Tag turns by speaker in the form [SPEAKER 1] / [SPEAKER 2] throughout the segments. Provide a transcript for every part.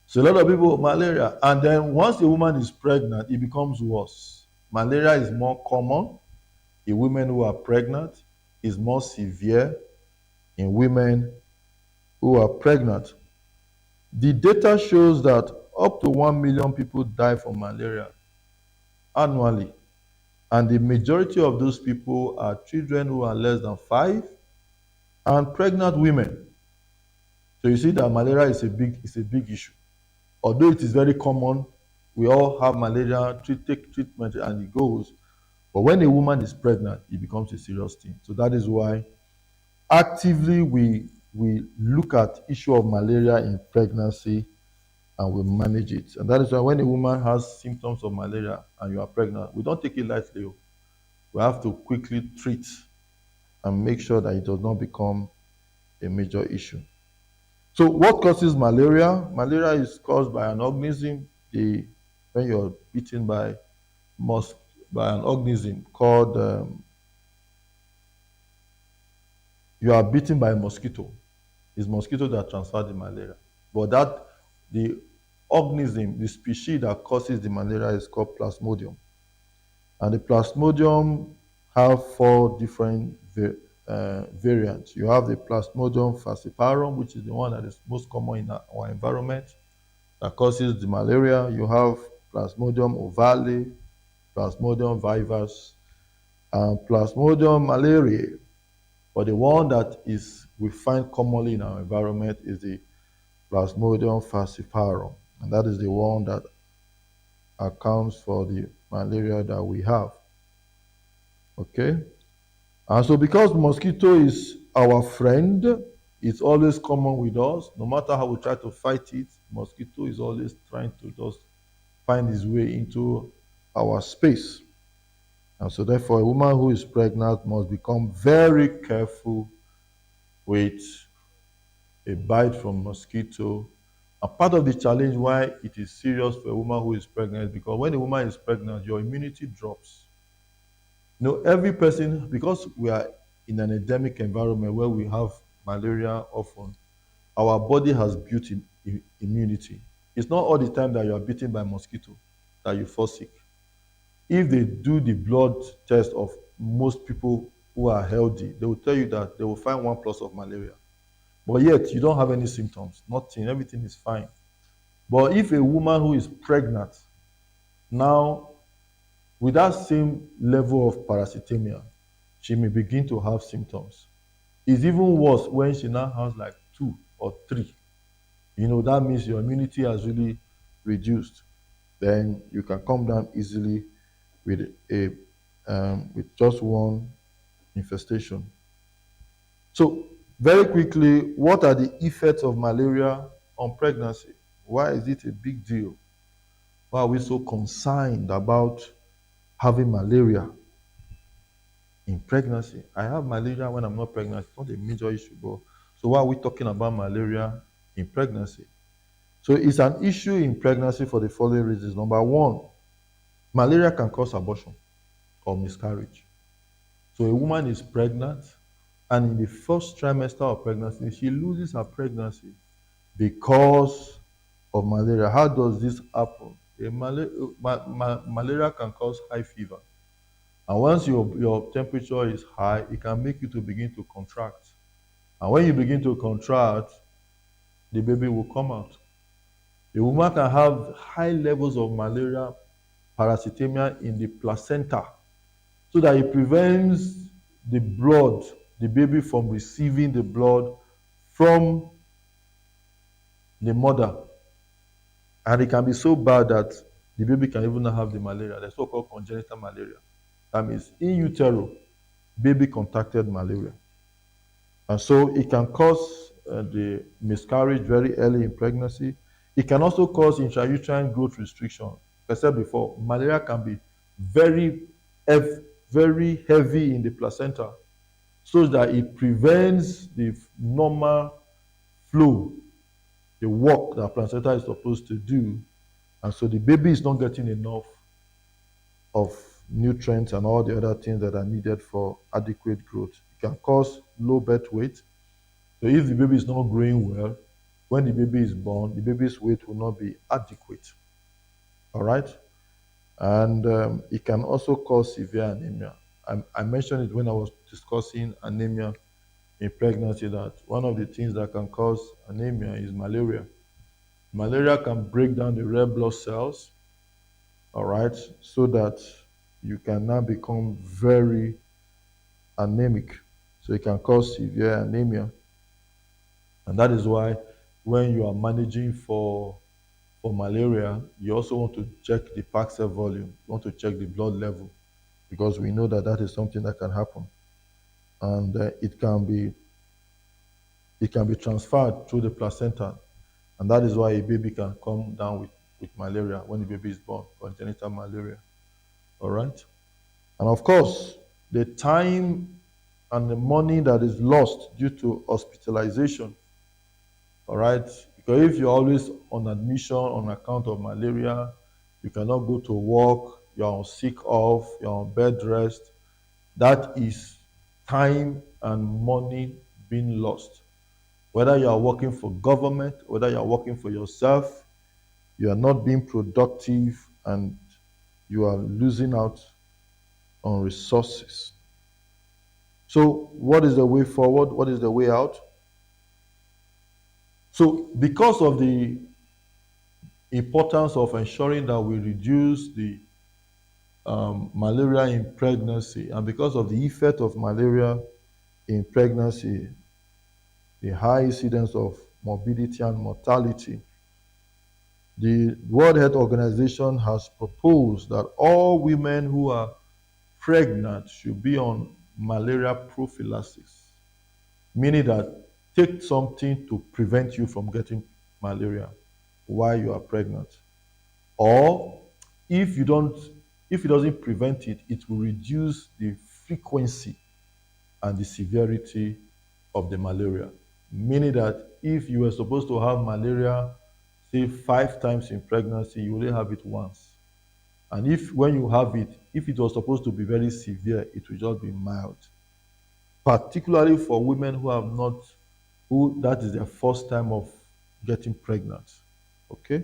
[SPEAKER 1] So a lot of people malaria, and then once a woman is pregnant, it becomes worse. Malaria is more common in women who are pregnant, is more severe in women who are pregnant. The data shows that up to 1 million people die from malaria annually, and the majority of those people are children who are less than 5 and pregnant women. So you see that malaria is a big issue. Although it is very common, we all have malaria, take treatment and it goes. But when a woman is pregnant, it becomes a serious thing. So that is why actively we look at issue of malaria in pregnancy and we manage it. And that is why when a woman has symptoms of malaria and you are pregnant, we don't take it lightly. We have to quickly treat and make sure that it does not become a major issue. So what causes malaria? Malaria is caused by an organism. When you're bitten by by an organism called you are bitten by a mosquito. It's mosquito that transfer the malaria. But the organism, the species that causes the malaria is called Plasmodium. And the Plasmodium have four different variants. You have the Plasmodium falciparum, which is the one that is most common in our environment that causes the malaria. You have Plasmodium ovale, Plasmodium vivax, and Plasmodium malariae. But the one that we find commonly in our environment is the Plasmodium falciparum, and that is the one that accounts for the malaria that we have. Okay, and so because mosquito is our friend, it's always common with us. No matter how we try to fight it, mosquito is always trying to just find his way into our space. And so therefore, a woman who is pregnant must become very careful with a bite from mosquito. And part of the challenge why it is serious for a woman who is pregnant is because when a woman is pregnant, your immunity drops. Every person, because we are in an endemic environment where we have malaria often, our body has built immunity. It's not all the time that you are bitten by mosquito that you fall sick. If they do the blood test of most people who are healthy, they will tell you that they will find 1+ of malaria. But yet you don't have any symptoms, nothing, everything is fine. But if a woman who is pregnant now with that same level of parasitemia, she may begin to have symptoms. It's even worse when she now has like 2 or 3. That means your immunity has really reduced. Then you can come down easily with just one infestation. So very quickly, what are the effects of malaria on pregnancy? Why is it a big deal? Why are we so concerned about having malaria in pregnancy? I have malaria when I'm not pregnant. It's not a major issue, but so why are we talking about malaria in pregnancy? So it's an issue in pregnancy for the following reasons. Number one, malaria can cause abortion or miscarriage. So a woman is pregnant, and in the first trimester of pregnancy, she loses her pregnancy because of malaria. How does this happen? Malaria can cause high fever. And once your temperature is high, it can make you to begin to contract. And when you begin to contract, the baby will come out. The woman can have high levels of malaria parasitemia in the placenta so that it prevents the baby from receiving the blood from the mother. And it can be so bad that the baby can even not have the malaria. That's so-called congenital malaria. That means in utero, baby contracted malaria. And so it can cause the miscarriage very early in pregnancy. It can also cause intrauterine growth restriction. Like I said before, malaria can be very, very heavy in the placenta so that it prevents the normal flow, the work that placenta is supposed to do. And so the baby is not getting enough of nutrients and all the other things that are needed for adequate growth. It can cause low birth weight. So if the baby is not growing well, when the baby is born, the baby's weight will not be adequate. All right? And it can also cause severe anemia. I mentioned it when I was discussing anemia in pregnancy, that one of the things that can cause anemia is malaria. Malaria can break down the red blood cells, all right, so that you can now become very anemic. So it can cause severe anemia. And that is why when you are managing for malaria, you also want to check the pack cell volume. You want to check the blood level, because we know that that is something that can happen, and it can be transferred through the placenta, and that is why a baby can come down with malaria when the baby is born, congenital malaria. All right, and of course, the time and the money that is lost due to hospitalization. All right, because if you're always on admission on account of malaria, you cannot go to work, you're on sick off, you're on bed rest, that is time and money being lost. Whether you are working for government, whether you are working for yourself, you are not being productive, and you are losing out on resources. So, what is the way forward? What is the way out? So, because of the importance of ensuring that we reduce the malaria in pregnancy, and because of the effect of malaria in pregnancy, the high incidence of morbidity and mortality, the World Health Organization has proposed that all women who are pregnant should be on malaria prophylaxis, meaning that take something to prevent you from getting malaria while you are pregnant. Or if you don't, if it doesn't prevent it, it will reduce the frequency and the severity of the malaria. Meaning that if you were supposed to have malaria, say 5 times in pregnancy, you only have it once. And if when you have it, if it was supposed to be very severe, it will just be mild. Particularly for women who have not, who that is their first time of getting pregnant. Okay?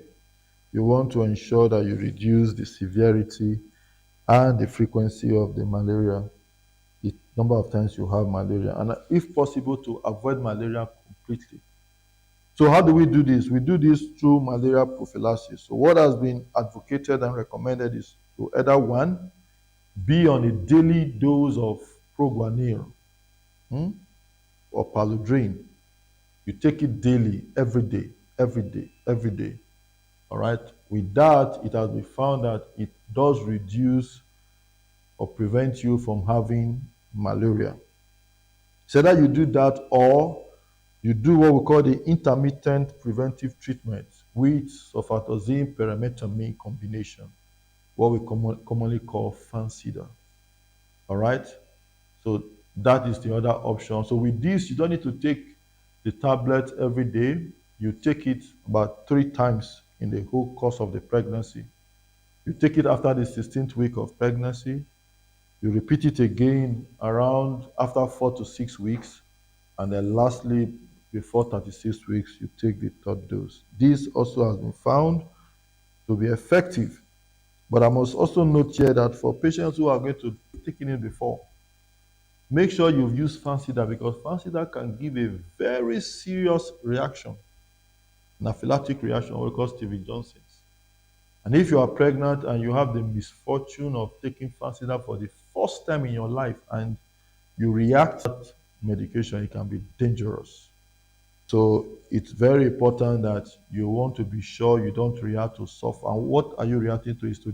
[SPEAKER 1] You want to ensure that you reduce the severity and the frequency of the malaria, the number of times you have malaria, and if possible, to avoid malaria completely. So, how do we do this? We do this through malaria prophylaxis. So, what has been advocated and recommended is to either one, be on a daily dose of proguanil, or paludrine. You take it daily, every day, every day, every day. All right. With that, it has been found that it does reduce or prevent you from having malaria. So that you do that, or you do what we call the intermittent preventive treatment with sulfatazine pyrimethamine combination, what we commonly call FANCIDA. All right. So that is the other option. So with this, you don't need to take the tablet every day. You take it about 3 times in the whole course of the pregnancy. You take it after the 16th week of pregnancy. You repeat it again around after 4 to 6 weeks. And then lastly, before 36 weeks, you take the third dose. This also has been found to be effective. But I must also note here that for patients who are going to take it before, make sure you've used Fancida, because Fancida can give a very serious reaction, anaphylactic reaction, what we call Steven Johnson's. And if you are pregnant and you have the misfortune of taking Fancida for the first time in your life and you react to that medication, it can be dangerous. So it's very important that you want to be sure you don't react to soft. And what are you reacting to is to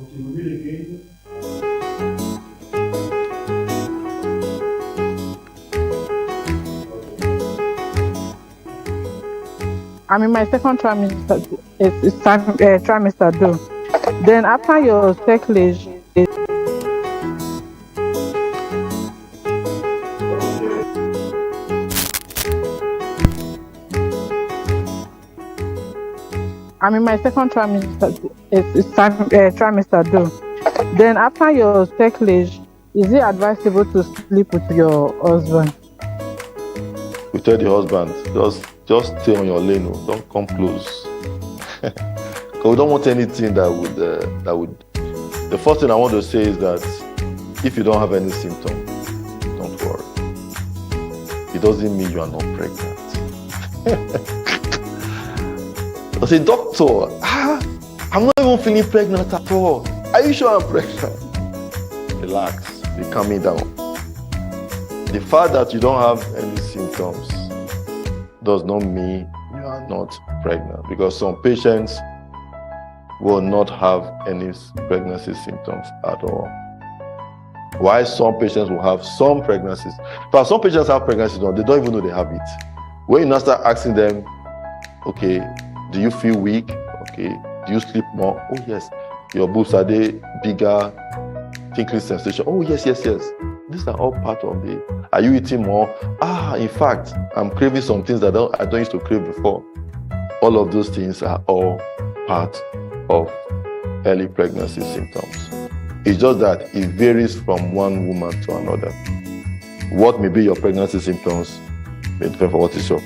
[SPEAKER 1] Okay, we read again.
[SPEAKER 2] I'm in my second trimester. Trimester though. Then after your cyclage, I'm in my second trimester though. Then after your cyclage, is it advisable to sleep with your husband?
[SPEAKER 1] We tell the husband, just stay on your lane, oh, don't come close. Because we don't want anything that would. The first thing I want to say is that if you don't have any symptom, don't worry. It doesn't mean you are not pregnant. I say, doctor, I'm not even feeling pregnant at all. Are you sure I'm pregnant? Relax, be calming down. The fact that you don't have any symptoms does not mean you are not pregnant, because some patients will not have any pregnancy symptoms at all. Why some patients will have some pregnancies? But some patients have pregnancies, they don't even know they have it. When you now start asking them, okay, do you feel weak? Okay, do you sleep more? Oh yes. Your boobs, are they bigger? Tickling sensation? Oh yes. These are all part of the. Are you eating more? In fact, I'm craving some things that I don't used to crave before. All of those things are all part of early pregnancy symptoms. It's just that it varies from one woman to another. What may be your pregnancy symptoms may differ from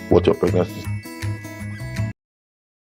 [SPEAKER 1] what your pregnancy